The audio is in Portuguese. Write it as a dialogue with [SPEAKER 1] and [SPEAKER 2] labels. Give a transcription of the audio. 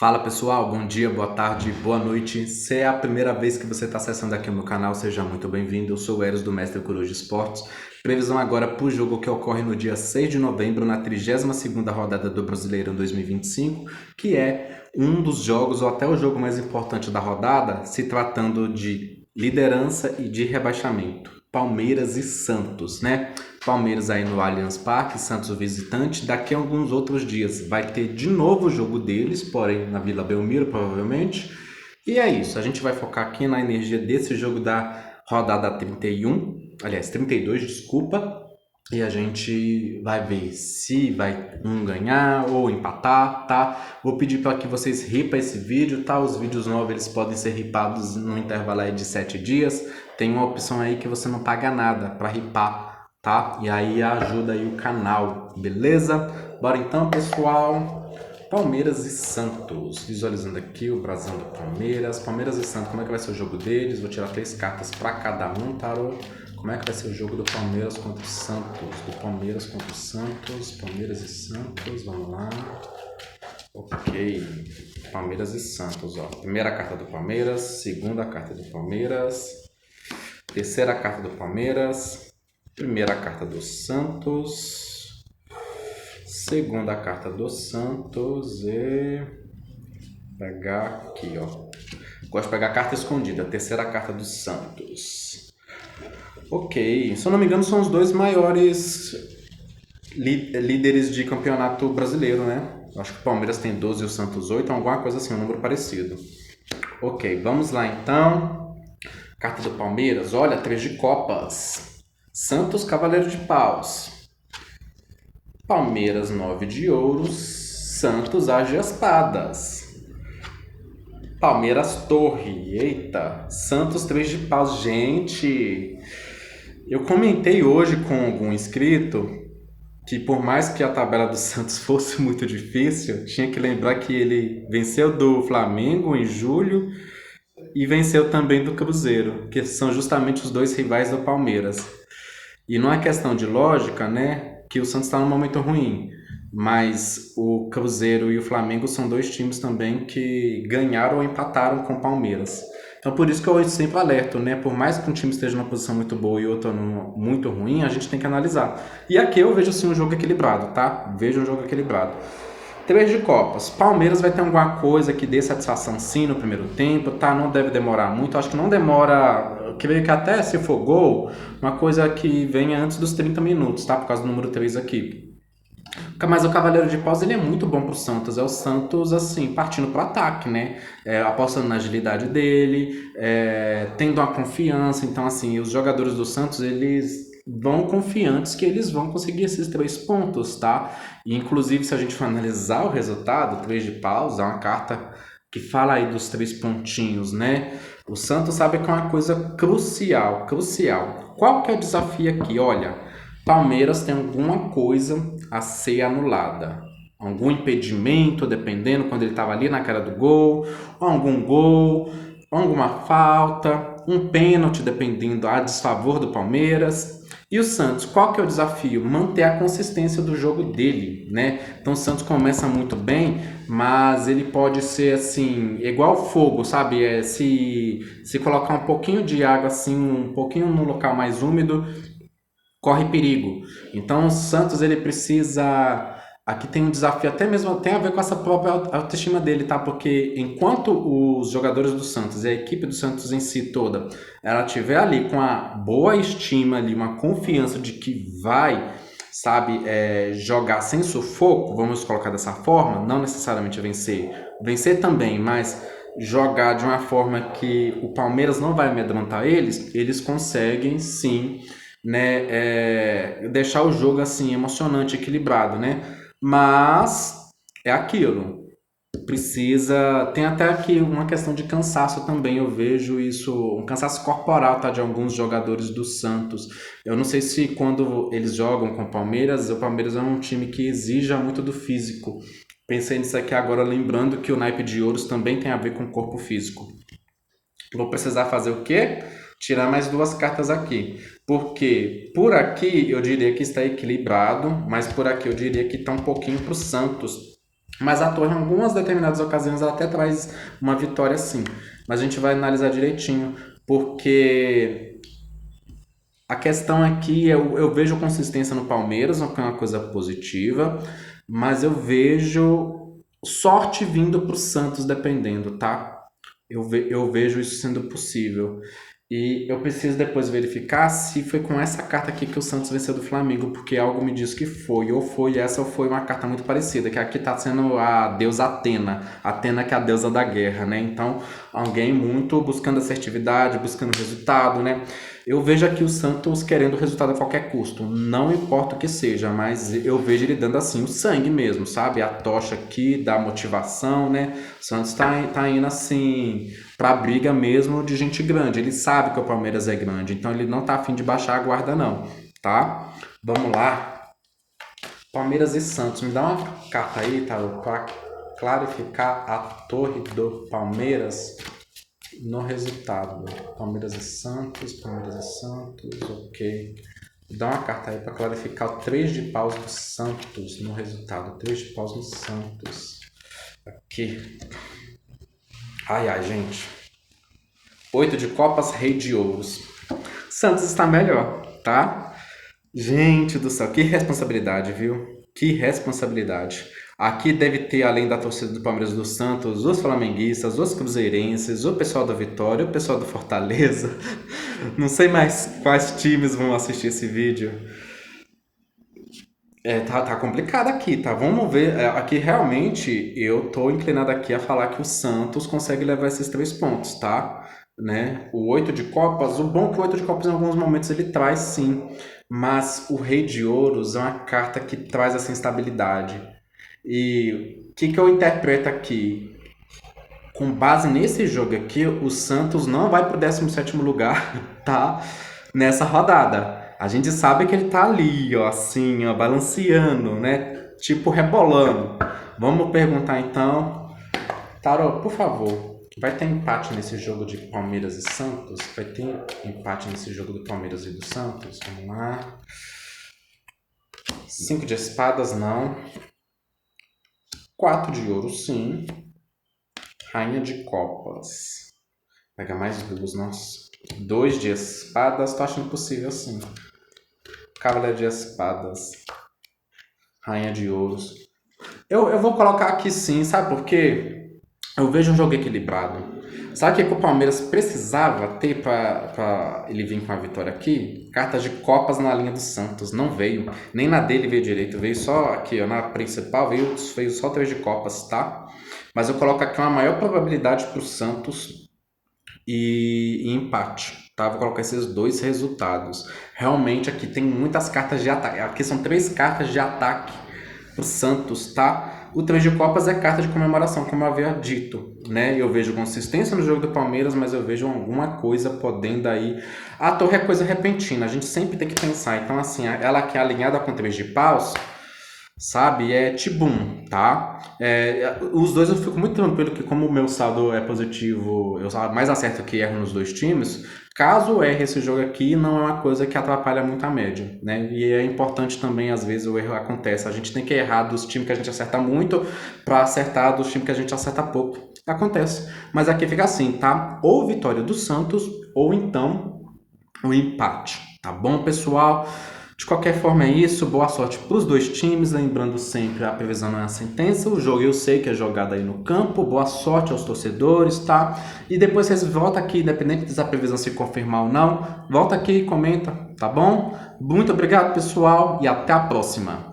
[SPEAKER 1] Fala pessoal, bom dia, boa tarde, boa noite. Se é a primeira vez que você está acessando aqui o meu canal, seja muito bem-vindo. Eu sou o Eros do Mestre Coruja Esportes. Previsão agora para o jogo que ocorre no dia 6 de novembro, na 32ª rodada do Brasileirão 2025, que é um dos jogos, ou até o jogo mais importante da rodada, se tratando de liderança e de rebaixamento. Palmeiras e Santos, né? Palmeiras aí no Allianz Parque, Santos o visitante. Daqui a alguns outros dias vai ter de novo o jogo deles, porém na Vila Belmiro, provavelmente. E é isso, a gente vai focar aqui na energia desse jogo da rodada 31, aliás, 32, desculpa. E a gente vai ver se vai um ganhar ou empatar, tá? Vou pedir para que vocês ripem esse vídeo, tá? Os vídeos novos eles podem ser ripados no intervalo aí de 7 dias. Tem uma opção aí que você não paga nada para ripar, tá? E aí ajuda aí o canal, beleza? Bora então, pessoal. Palmeiras e Santos. Visualizando aqui o brasão do Palmeiras. Palmeiras e Santos, como é que vai ser o jogo deles? Vou tirar 3 cartas para cada um, tarô. Como é que vai ser o jogo do Palmeiras contra o Santos? Do Palmeiras contra o Santos. Palmeiras e Santos, vamos lá. Ok. Palmeiras e Santos, ó. Primeira carta do Palmeiras, segunda carta do Palmeiras, terceira carta do Palmeiras, primeira carta do Santos, segunda carta do Santos e pegar aqui, ó. Gosto de pegar carta escondida, terceira carta do Santos. Ok, se eu não me engano são os dois maiores líderes de campeonato brasileiro, né? Acho que o Palmeiras tem 12 e o Santos 8, alguma coisa assim, um número parecido. Ok, vamos lá então. Carta do Palmeiras, olha, 3 de copas. Santos, cavaleiro de paus. Palmeiras, 9 de ouros. Santos, as de espadas. Palmeiras, torre. Eita. Santos, 3 de paus. Gente, eu comentei hoje com algum inscrito que por mais que a tabela do Santos fosse muito difícil, tinha que lembrar que ele venceu do Flamengo em julho e venceu também do Cruzeiro, que são justamente os dois rivais do Palmeiras. E não é questão de lógica, né, que o Santos está num momento ruim, mas o Cruzeiro e o Flamengo são dois times também que ganharam ou empataram com o Palmeiras. Então por isso que eu sempre alerto, né? Por mais que um time esteja numa posição muito boa e outro muito ruim, a gente tem que analisar. E aqui eu vejo assim um jogo equilibrado, tá? Vejo um jogo equilibrado. 3 de copas. Palmeiras vai ter alguma coisa que dê satisfação sim no primeiro tempo, tá? Não deve demorar muito. Acho que não demora. Eu creio que até se for gol, uma coisa que venha antes dos 30 minutos, tá? Por causa do número 3 aqui. Mas o Cavaleiro de Paus ele é muito bom pro Santos. É o Santos, assim, partindo pro ataque, né? Apostando na agilidade dele, tendo uma confiança. Então, assim, os jogadores do Santos, eles vão confiantes que eles vão conseguir esses 3 pontos, tá? E, inclusive, se a gente for analisar o resultado, 3 de paus é uma carta que fala aí dos 3 pontinhos, né? O Santos sabe que é uma coisa crucial, crucial. Qual que é o desafio aqui? Olha, Palmeiras tem alguma coisa a ser anulada. Algum impedimento, dependendo, quando ele estava ali na cara do gol, ou algum gol, alguma falta, um pênalti, dependendo, a desfavor do Palmeiras. E o Santos, qual que é o desafio? Manter a consistência do jogo dele, né? Então o Santos começa muito bem, mas ele pode ser assim, igual fogo, sabe? Se colocar um pouquinho de água assim, um pouquinho no local mais úmido, corre perigo. Então o Santos ele precisa. Aqui tem um desafio, até mesmo tem a ver com essa própria autoestima dele, tá? Porque enquanto os jogadores do Santos e a equipe do Santos em si toda, ela tiver ali com a boa estima ali, uma confiança de que vai, sabe, jogar sem sufoco, vamos colocar dessa forma, não necessariamente vencer também, mas jogar de uma forma que o Palmeiras não vai amedrontar eles conseguem sim, né, deixar o jogo assim emocionante, equilibrado, né? Mas é aquilo. Precisa. Tem até aqui uma questão de cansaço também. Eu vejo isso, um cansaço corporal, tá? De alguns jogadores do Santos. Eu não sei se quando eles jogam com o Palmeiras é um time que exija muito do físico. Pensei nisso aqui agora, lembrando que o naipe de ouros também tem a ver com o corpo físico. Vou precisar fazer o quê? Tirar mais 2 cartas aqui. Porque por aqui eu diria que está equilibrado, mas por aqui eu diria que está um pouquinho para o Santos. Mas a Torre, em algumas determinadas ocasiões, ela até traz uma vitória sim. Mas a gente vai analisar direitinho, porque a questão é que eu vejo consistência no Palmeiras, o que é uma coisa positiva, mas eu vejo sorte vindo para o Santos dependendo, tá? Eu vejo isso sendo possível. E eu preciso depois verificar se foi com essa carta aqui que o Santos venceu do Flamengo, porque algo me diz que foi. Ou foi essa ou foi uma carta muito parecida, que aqui tá sendo a deusa Atena. Atena que é a deusa da guerra, né? Então, alguém muito buscando assertividade, buscando resultado, né? Eu vejo aqui o Santos querendo resultado a qualquer custo, não importa o que seja, mas eu vejo ele dando assim o sangue mesmo, sabe? A tocha aqui da motivação, né? O Santos tá indo assim pra briga mesmo de gente grande. Ele sabe que o Palmeiras é grande, então ele não tá afim de baixar a guarda não, tá? Vamos lá. Palmeiras e Santos. Me dá uma carta aí, tá? Pra clarificar a torre do Palmeiras no resultado. Palmeiras e Santos, ok. Dá uma carta aí para clarificar o 3 de paus do Santos no resultado. 3 de paus no Santos. Aqui. Ai, ai, gente. 8 de copas, rei de ouros. Santos está melhor, tá? Gente do céu, que responsabilidade, viu? Que responsabilidade. Aqui deve ter, além da torcida do Palmeiras e do Santos, os flamenguistas, os cruzeirenses, o pessoal da Vitória, o pessoal do Fortaleza. Não sei mais quais times vão assistir esse vídeo. Tá complicado aqui, tá? Vamos ver. Aqui realmente eu tô inclinado aqui a falar que o Santos consegue levar esses 3 pontos, tá? Né? O 8 de copas, o bom é que o 8 de copas em alguns momentos ele traz sim, mas o rei de ouros é uma carta que traz essa instabilidade. E o que eu interpreto aqui? Com base nesse jogo aqui, o Santos não vai pro 17º lugar, tá? Nessa rodada. A gente sabe que ele tá ali, ó, assim, ó, balanceando, né? Tipo rebolando. Vamos perguntar então. Tarô, por favor, vai ter empate nesse jogo de Palmeiras e Santos? Vai ter empate nesse jogo do Palmeiras e do Santos? Vamos lá. 5 de espadas, não. 4 de ouro, sim. Rainha de copas. Pega mais 2, nossa. 2 de espadas, tô achando possível sim. Cavaleiro de espadas. Rainha de ouros. Eu vou colocar aqui sim, sabe por quê? Eu vejo um jogo equilibrado. Sabe o que o Palmeiras precisava ter pra ele vir com a vitória aqui? Cartas de copas na linha do Santos. Não veio. Nem na dele veio direito. Veio só aqui, ó, na principal, veio só 3 de copas, tá? Mas eu coloco aqui uma maior probabilidade pro Santos e empate, tá? Vou colocar esses 2 resultados. Realmente aqui tem muitas cartas de ataque. Aqui são 3 cartas de ataque pro Santos, tá? O 3 de copas é carta de comemoração, como eu havia dito, né? Eu vejo consistência no jogo do Palmeiras, mas eu vejo alguma coisa podendo aí. A torre é coisa repentina, a gente sempre tem que pensar. Então, assim, ela que é alinhada com 3 de paus, sabe? É tibum, tá? Os dois eu fico muito tranquilo que como o meu saldo é positivo, eu mais acerto que erro nos 2 times. Caso erre esse jogo aqui, não é uma coisa que atrapalha muito a média, né? E é importante também, às vezes, o erro acontece. A gente tem que errar dos times que a gente acerta muito para acertar dos times que a gente acerta pouco. Acontece. Mas aqui fica assim, tá? Ou vitória do Santos, ou então o empate. Tá bom, pessoal? De qualquer forma é isso, boa sorte para os 2 times, lembrando sempre a previsão não é a sentença, o jogo eu sei que é jogado aí no campo, boa sorte aos torcedores, tá? E depois vocês voltam aqui, independente da previsão se confirmar ou não, volta aqui e comenta, tá bom? Muito obrigado pessoal e até a próxima!